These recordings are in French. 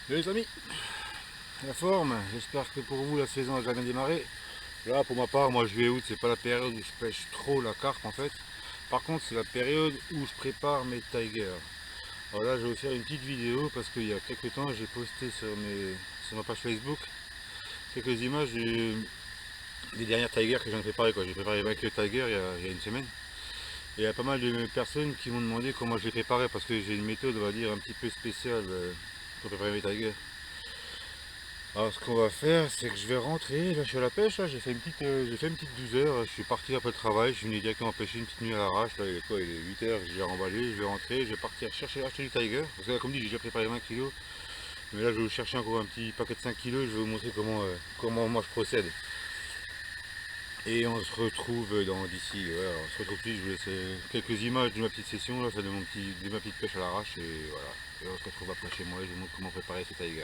Les amis, la forme, j'espère que pour vous la saison a déjà bien démarré. Là pour ma part, moi juillet août c'est pas la période où je pêche trop la carpe en fait. Par contre c'est la période où je prépare mes tigers. Alors là je vais vous faire une petite vidéo parce qu'il y a quelques temps j'ai posté sur ma page Facebook quelques images des dernières tigers que j'en ai préparé quoi. J'ai préparé avec le tiger il y a une semaine. Et il y a pas mal de personnes qui m'ont demandé comment je les préparais parce que j'ai une méthode on va dire un petit peu spéciale pour préparer mes tigers. Alors ce qu'on va faire, c'est que je vais rentrer, là je suis à la pêche, là j'ai fait une petite 12 heures, je suis parti après le travail, je suis venu directement pêcher une petite nuit à l'arrache, là il est quoi, il est 8 heures, j'ai remballé, je vais rentrer, je vais partir acheter du tiger, parce que là comme dit j'ai déjà préparé 20 kilos, mais là je vais vous chercher encore un petit paquet de 5 kilos, je vais vous montrer comment moi je procède. Et on se retrouve d'ici, ouais, on se retrouve plus, je vous laisse quelques images de ma petite session, là, de ma petite pêche à l'arrache, et voilà, et on se retrouve après chez moi et je vous montre comment préparer ces tigers.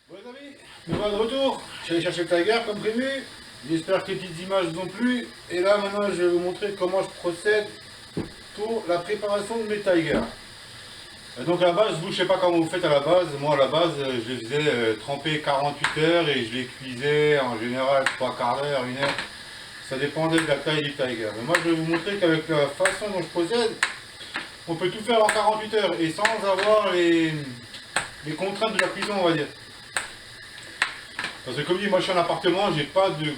Bon les amis, nous voilà de retour, je suis allé chercher le tiger comme prévu, j'espère que les petites images vous ont plu, et là maintenant je vais vous montrer comment je procède pour la préparation de mes tigers. Donc à la base, vous je sais pas comment vous faites à la base, moi à la base je les faisais tremper 48 heures et je les cuisais en général 3/4 d'heure, 1 heure, ça dépendait de la taille du tiger. Mais moi je vais vous montrer qu'avec la façon dont je procède, on peut tout faire en 48 heures et sans avoir les contraintes de la cuisson on va dire. Parce que comme dit, moi je suis en appartement, j'ai pas de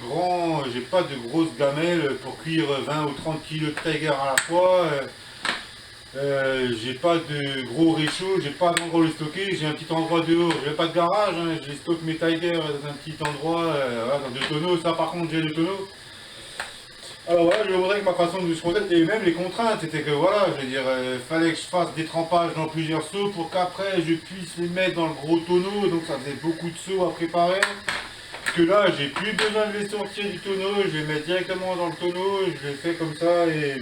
grosses gamelles pour cuire 20 ou 30 kg de tiger à la fois. J'ai pas de gros réchauds, j'ai pas d'endroit où les stocker, j'ai un petit endroit dehors, j'ai pas de garage, hein, je les stocke mes tigers dans un petit endroit, voilà, dans 2 tonneaux, ça par contre j'ai 2 tonneaux. Alors voilà, je vais vous montrer que ma façon de se procède, et même les contraintes, c'était que voilà, je veux dire, fallait que je fasse des trempages dans plusieurs seaux pour qu'après je puisse les mettre dans le gros tonneau, donc ça faisait beaucoup de seaux à préparer. Que là j'ai plus besoin de les sortir du tonneau, je les mets directement dans le tonneau, je les fais comme ça et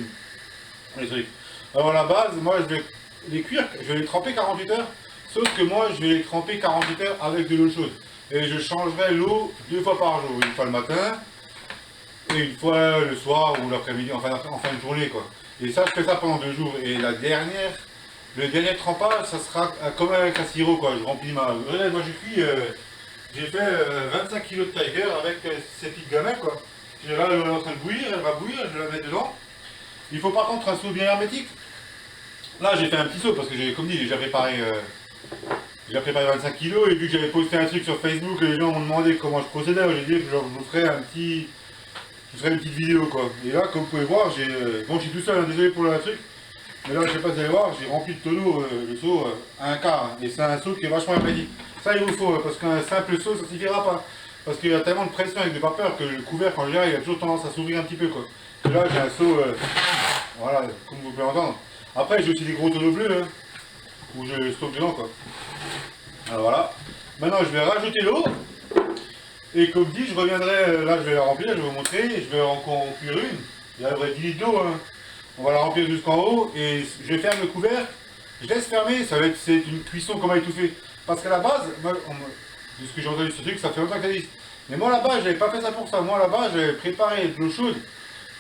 les trucs. Alors à la base, moi je vais les cuire, je vais les tremper 48 heures, sauf que moi je vais les tremper 48 heures avec de l'eau chaude. Et je changerai l'eau 2 fois par jour, une fois le matin et une fois le soir ou l'après-midi, en fin de journée quoi. Et ça je fais ça pendant 2 jours. Et le dernier trempage, ça sera comme avec un sirop quoi, je remplis ma... Moi je cuis... J'ai fait 25 kg de tiger avec ces petites gamelles quoi. Là elle est en train de bouillir, elle va bouillir, je vais la mettre dedans. Il faut par contre un seau bien hermétique. Là j'ai fait un petit seau parce que j'ai, comme dit, j'ai déjà préparé 25 kg et vu que j'avais posté un truc sur Facebook, les gens m'ont demandé comment je procédais, j'ai dit que je vous ferais une petite vidéo quoi. Et là comme vous pouvez voir, bon je suis tout seul, hein, désolé pour le truc. Mais là, je sais pas si vous allez voir, j'ai rempli de tonneau le seau à un quart. Et c'est un seau qui est vachement hermétique. Ça, il vous faut, parce qu'un simple seau, ça ne suffira pas. Parce qu'il y a tellement de pression avec des vapeurs que le couvercle, en général, il a toujours tendance à s'ouvrir un petit peu, quoi. Et là, j'ai un seau, voilà, comme vous pouvez entendre. Après, j'ai aussi des gros tonneaux bleus, hein, où je stocke dedans, quoi. Alors voilà. Maintenant, je vais rajouter l'eau. Et comme dit, je reviendrai, là, je vais la remplir, je vais vous montrer. Je vais encore en remplir une. Il y a à peu près 10 litres d'eau, hein. On va la remplir jusqu'en haut et je vais fermer le couvercle. Je laisse fermer, c'est une cuisson comme à étouffer. Parce qu'à la base, de ce que j'ai entendu ce truc, ça fait longtemps que ça existe. Mais moi là-bas, j'avais pas fait ça pour ça. Moi là-bas, j'avais préparé de l'eau chaude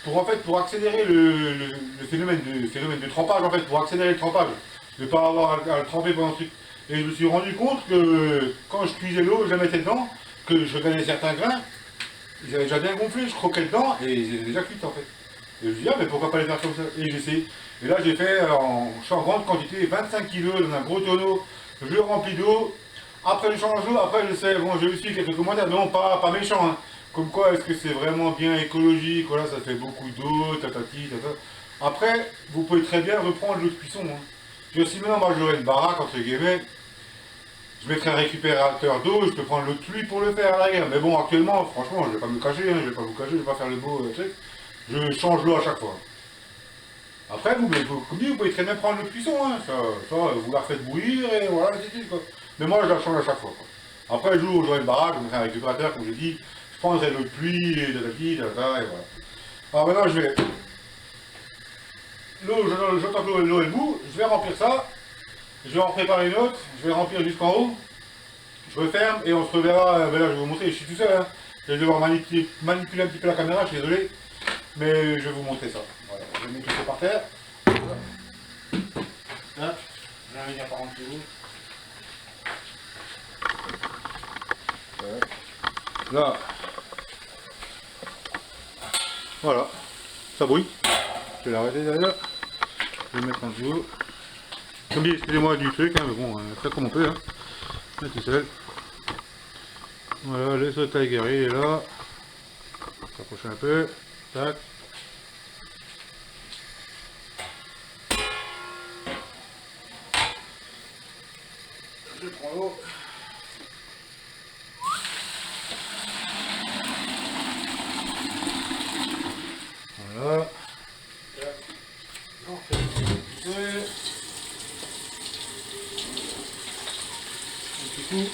pour en fait pour accélérer le phénomène de trempage en fait, pour accélérer le trempage. De ne pas avoir à le tremper pendant ce truc. Et je me suis rendu compte que quand je cuisais l'eau, je la mettais dedans, que je regardais certains grains, ils avaient déjà bien gonflé, je croquais dedans et ils étaient déjà cuits en fait. Et je me dis, ah, mais pourquoi pas les faire comme ça? Et j'ai essayé. Et là, j'ai fait en grande quantité, 25 kg dans un gros tonneau. Je le remplis d'eau. Après, je change l'eau. Après, je sais, bon, j'ai aussi quelques commentaires. Non, pas méchant. Hein. Comme quoi, est-ce que c'est vraiment bien écologique? Voilà, ça fait beaucoup d'eau, tatati, tata. Après, vous pouvez très bien reprendre l'eau de cuisson. Hein. Puis aussi, maintenant, moi, j'aurais une baraque, entre guillemets. Je mettrai un récupérateur d'eau, je peux prendre l'eau de pluie pour le faire à l'arrière. Mais bon, actuellement, franchement, je vais pas me cacher, hein, je vais pas vous cacher, je vais pas faire le beau truc. Je change l'eau à chaque fois. Après, comme dit, vous pouvez très bien prendre l'eau de cuisson, hein. Ça, vous la refaites bouillir et voilà, c'est tout, quoi. Mais moi, je la change à chaque fois, quoi. Après, le jour où j'aurai une baraque, je mettrai un récupérateur, comme j'ai dit, je prendrai l'eau de pluie, et et voilà. Alors maintenant, je vais... J'entends que l'eau est bout, je vais remplir ça, je vais en préparer une autre, je vais remplir jusqu'en haut, je referme et on se reverra, ben là je vais vous montrer, je suis tout seul, hein. Je vais devoir manipuler un petit peu la caméra, je suis désolé. Mais je vais vous montrer ça. Voilà, je vais mettre tout ça par terre. Là, je vais venir par en dessous. Là. Voilà. Ça brûle. Je vais l'arrêter derrière. Je vais le mettre en dessous. Comme dit, excusez-moi du truc, hein, mais bon, faire comme on peut. Hein. Là, tout seul. Voilà, le saut Tiger, il est là. S'approcher un peu. Tac. Je prends l'eau. Voilà. On fait un petit coup.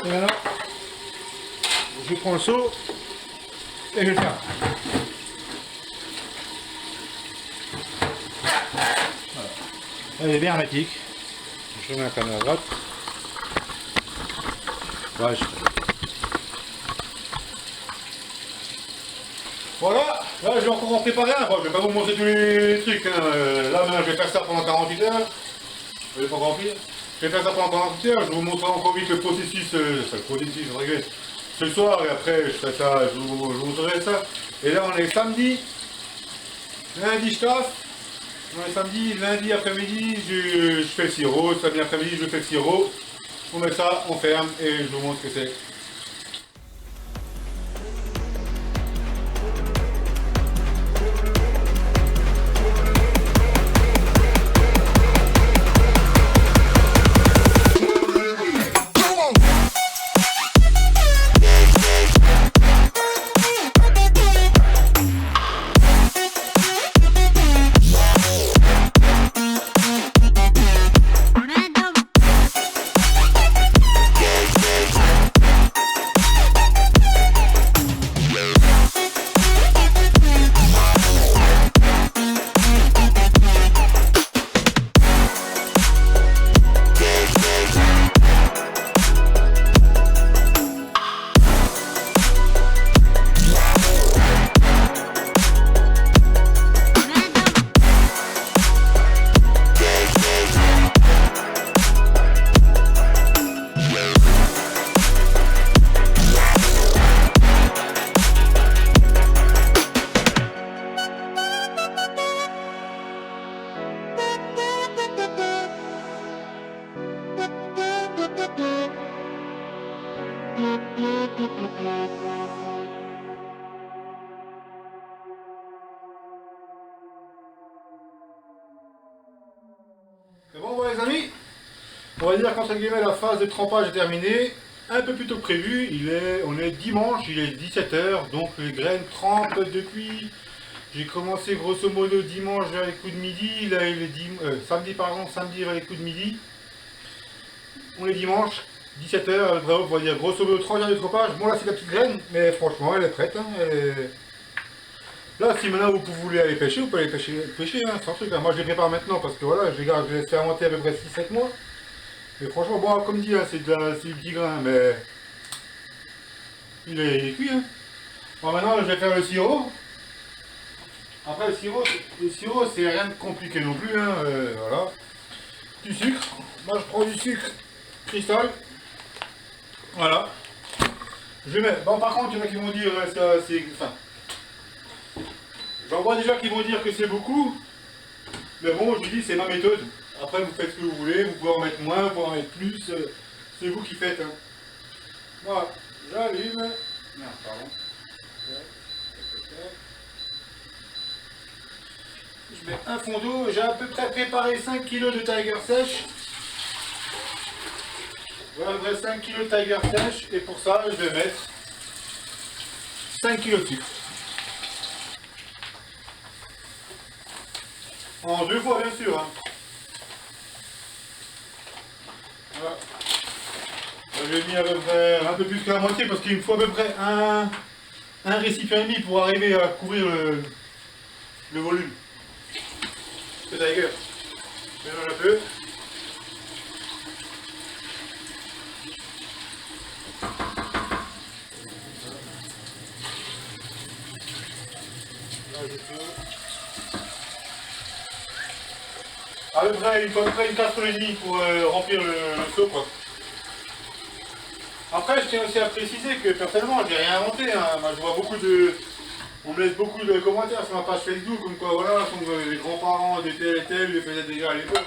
Et maintenant, je prends le seau et je le ferme. Voilà. Elle est bien hermétique. Je remets la caméra à droite. Ouais, voilà, là je vais encore en préparer un. Je vais pas vous montrer tous les trucs. Hein. Là maintenant je vais faire ça pendant 48 heures. Je vais pas remplir. Je vais faire ça pendant 48 heures. Je vais vous montrer encore vite le processus. Je regrette. Ce soir et après je ferai ça, je vous montrerai ça. Et là on est samedi. Lundi je taffe. On est samedi, lundi après-midi je fais le sirop. Samedi après-midi je fais le sirop. On met ça, on ferme et je vous montre ce que c'est. les amis, on va dire qu'entre guillemets la phase de trempage est terminée. Un peu plus tôt que prévu, on est dimanche, il est 17 h, donc les graines trempent depuis. J'ai commencé grosso modo dimanche vers les coups de midi, là il est samedi vers les coups de midi. On est dimanche, 17 h, on va dire grosso modo 30 heures de trempage. Bon là c'est la petite graine, mais franchement elle est prête. Hein, Là si maintenant vous voulez aller pêcher, vous pouvez aller pêcher hein, sans truc. Hein. Moi je les prépare maintenant parce que voilà, je les laisse fermenter à peu près 6-7 mois. Mais franchement, bon, comme dit, hein, c'est du petit grain, mais il est cuit. Hein. Bon, maintenant, je vais faire le sirop. Après, le sirop, c'est rien de compliqué non plus. Hein, voilà. Du sucre. Moi, je prends du sucre cristal. Voilà. Je mets. Bon, par contre, il y en a qui vont dire, ça, c'est. Enfin. J'en vois déjà qui vont dire que c'est beaucoup. Mais bon, je dis, c'est ma méthode. Après, vous faites ce que vous voulez, vous pouvez en mettre moins, vous pouvez en mettre plus, c'est vous qui faites. Hein. Voilà, j'allume. Non, pardon. Je mets un fond d'eau, j'ai à peu près préparé 5 kg de Tiger sèche. Voilà, 5 kg de Tiger sèche, et pour ça, je vais mettre 5 kg de sucre. En 2 fois, bien sûr. Hein. Voilà. J'ai mis à peu près un peu plus que la moitié parce qu'il me faut à peu près un récipient et demi pour arriver à couvrir le volume. C'est Tiger. Je mélange un peu. Là, je fais. À peu près une casserole et demie pour remplir le seau quoi. Après, je tiens aussi à préciser que personnellement, j'ai rien inventé. Hein. Moi, je vois on me laisse beaucoup de commentaires sur ma page Facebook, comme quoi, voilà, les grands-parents de tel et tel le faisaient déjà à l'époque.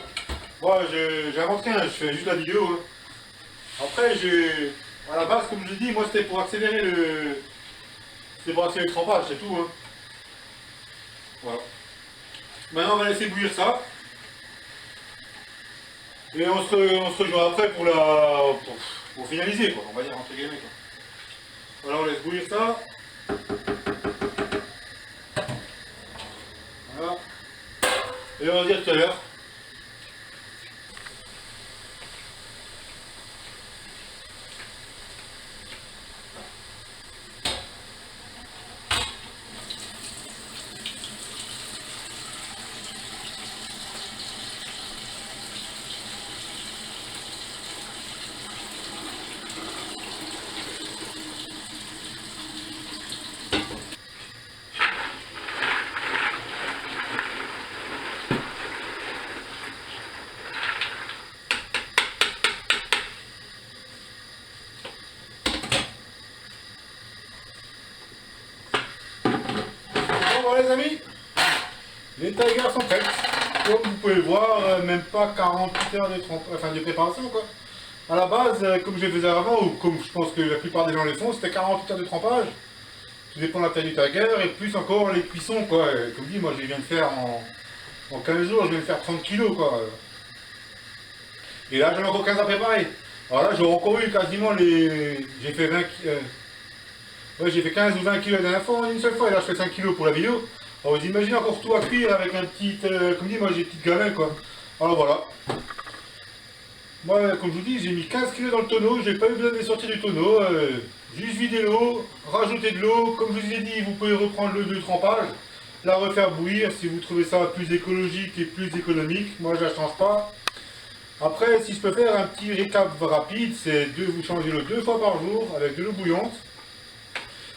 Moi, j'invente rien, je fais juste la vidéo. Hein. Après, à la base, comme je dis, moi, c'était pour accélérer le trempage, c'est tout. Hein. Voilà. Maintenant, on va laisser bouillir ça. Et on se rejoint après pour finaliser, quoi, on va dire entre guillemets. Quoi. Voilà, on laisse bouillir ça. Voilà. Et on va dire tout à l'heure. Les amis, les tigers sont prêtes. Comme vous pouvez le voir, même pas 48 heures de préparation quoi. À la base, comme je le faisais avant, ou comme je pense que la plupart des gens le font, c'était 48 heures de trempage. Tout dépend de la taille du tiger et plus encore les cuissons quoi. Comme dit, moi je viens de faire en 15 jours, je viens de faire 30 kilos quoi. Et là j'en ai encore 15 à préparer. Alors là j'aurais encore eu quasiment j'ai fait 20 ouais, j'ai fait 15 ou 20 kilos la dernière fois en une seule fois et là je fais 5 kilos pour la vidéo. Alors vous imaginez encore tout à cuire avec un petit, comme dit moi j'ai une petite gamelle quoi. Alors voilà. Moi comme je vous dis j'ai mis 15 kilos dans le tonneau, j'ai pas eu besoin de les sortir du tonneau. Juste vider l'eau, rajouter de l'eau, comme je vous ai dit vous pouvez reprendre l'eau de trempage, la refaire bouillir si vous trouvez ça plus écologique et plus économique. Moi je la change pas. Après si je peux faire un petit récap rapide, c'est de vous changer l'eau 2 fois par jour avec de l'eau bouillante.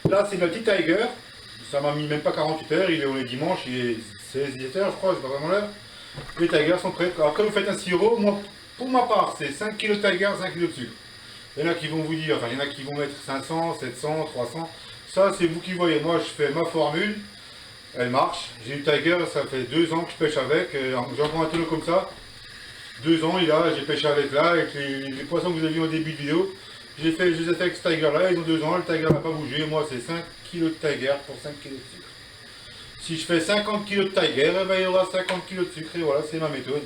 Là c'est notre petit Tiger, ça m'a mis même pas 48 heures, on est dimanche, il est 16-17 heures je crois, c'est pas vraiment l'heure. Les Tigers sont prêts. Après vous faites un sirop, moi pour ma part c'est 5 kg de Tiger, 5 kg de sucre. Il y en a qui vont vous dire, enfin il y en a qui vont mettre 500, 700, 300, ça c'est vous qui voyez, moi je fais ma formule, elle marche. J'ai eu Tiger, ça fait 2 ans que je pêche avec, j'en prends un tonneau comme ça, 2 ans j'ai pêché avec là, avec les poissons que vous avez vus au début de vidéo. Je les ai fait avec ce Tiger là, ils ont 2 ans, le Tiger n'a pas bougé, moi c'est 5 kg de Tiger pour 5 kg de sucre. Si je fais 50 kg de Tiger, eh ben, il y aura 50 kg de sucre et voilà, c'est ma méthode.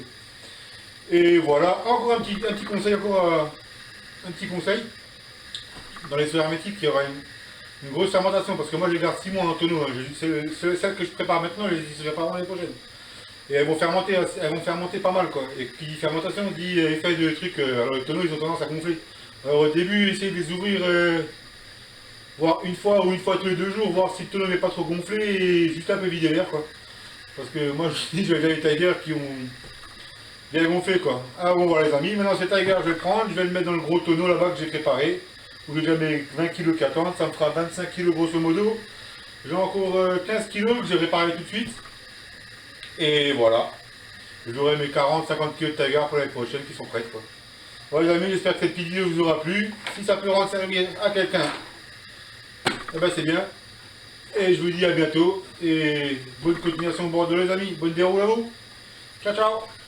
Et voilà, encore un petit conseil, un petit conseil. Dans les œufs hermétiques, il y aura une grosse fermentation, parce que moi je les garde 6 mois en tonneau. Hein. Celles que je prépare maintenant, je les utiliserai pas l'année prochaine. Et elles vont fermenter pas mal quoi. Et qui dit fermentation dit effet de trucs. Alors les tonneaux ils ont tendance à gonfler. Alors au début, essayez de les ouvrir voir une fois ou une fois tous les 2 jours, voir si le tonneau n'est pas trop gonflé et juste un peu vider l'air quoi. Parce que moi je dis, j'ai déjà les Tiger qui ont bien gonflé quoi. Ah bon voilà les amis, maintenant ces Tiger je vais le prendre, je vais le mettre dans le gros tonneau là-bas que j'ai préparé. Où j'ai déjà mes 20 kg qui attendent, ça me fera 25 kg grosso modo. J'ai encore 15 kg que j'ai réparé tout de suite. Et voilà. J'aurai mes 40-50 kg de Tiger pour l'année prochaine qui sont prêtes quoi. Bon les amis, j'espère que cette vidéo vous aura plu. Si ça peut rendre service à quelqu'un, eh ben c'est bien. Et je vous dis à bientôt. Et bonne continuation au bord de les amis. Bonne déroule à vous. Ciao ciao.